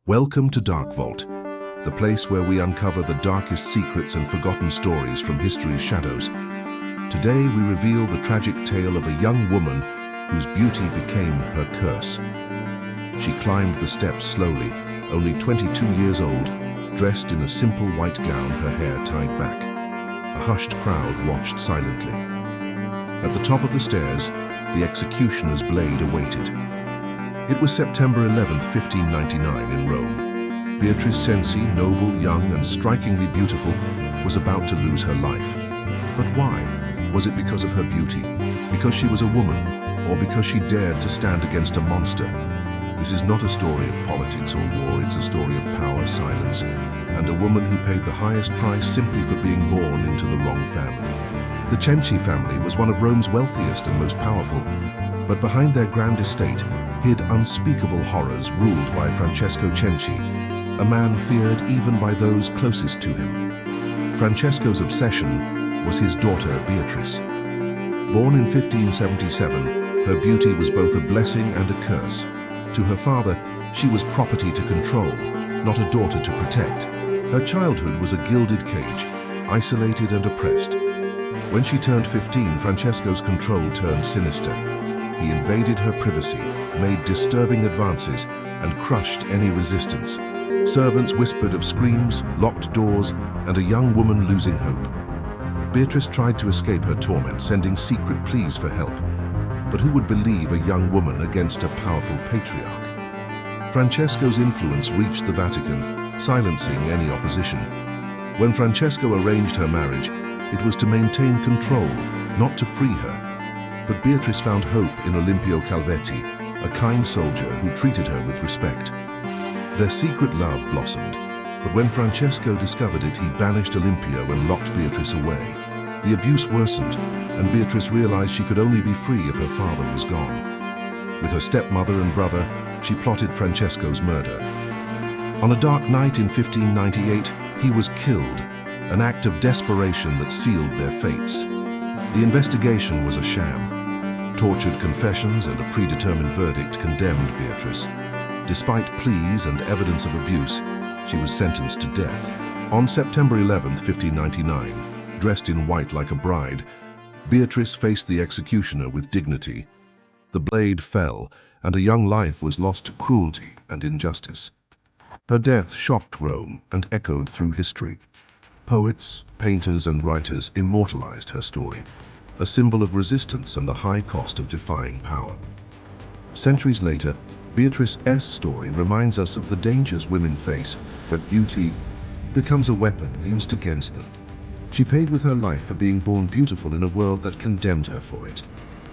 Welcome to Dark Vault, the place where we uncover the darkest secrets and forgotten stories from history's shadows. Today we reveal the tragic tale of a young woman whose beauty became her curse. She climbed the steps slowly, only 22 years old, dressed in a simple white gown, her hair tied back. A hushed crowd watched silently. At the top of the stairs, the executioner's blade awaited. It was September 11, 1599 in Rome. Beatrice Cenci, noble, young, and strikingly beautiful, was about to lose her life. But why? Was it because of her beauty? Because she was a woman? Or because she dared to stand against a monster? This is not a story of politics or war, it's a story of power, silence, and a woman who paid the highest price simply for being born into the wrong family. The Cenci family was one of Rome's wealthiest and most powerful, but behind their grand estate hid unspeakable horrors ruled by Francesco Cenci, a man feared even by those closest to him. Francesco's obsession was his daughter Beatrice. Born in 1577, her beauty was both a blessing and a curse. To her father, she was property to control, not a daughter to protect. Her childhood was a gilded cage, isolated and oppressed. When she turned 15, Francesco's control turned sinister. He invaded her privacy, made disturbing advances, and crushed any resistance. Servants whispered of screams, locked doors, and a young woman losing hope. Beatrice tried to escape her torment, sending secret pleas for help. But who would believe a young woman against a powerful patriarch? Francesco's influence reached the Vatican, silencing any opposition. When Francesco arranged her marriage, it was to maintain control, not to free her. But Beatrice found hope in Olimpio Calvetti, a kind soldier who treated her with respect. Their secret love blossomed, but when Francesco discovered it, he banished Olimpio and locked Beatrice away. The abuse worsened, and Beatrice realized she could only be free if her father was gone. With her stepmother and brother, she plotted Francesco's murder. On a dark night in 1598, he was killed, an act of desperation that sealed their fates. The investigation was a sham. Tortured confessions and a predetermined verdict condemned Beatrice. Despite pleas and evidence of abuse, she was sentenced to death. On September 11, 1599, dressed in white like a bride, Beatrice faced the executioner with dignity. The blade fell, and a young life was lost to cruelty and injustice. Her death shocked Rome and echoed through history. Poets, painters, and writers immortalized her story, a symbol of resistance and the high cost of defying power. Centuries later, Beatrice's story reminds us of the dangers women face, but beauty becomes a weapon used against them. She paid with her life for being born beautiful in a world that condemned her for it.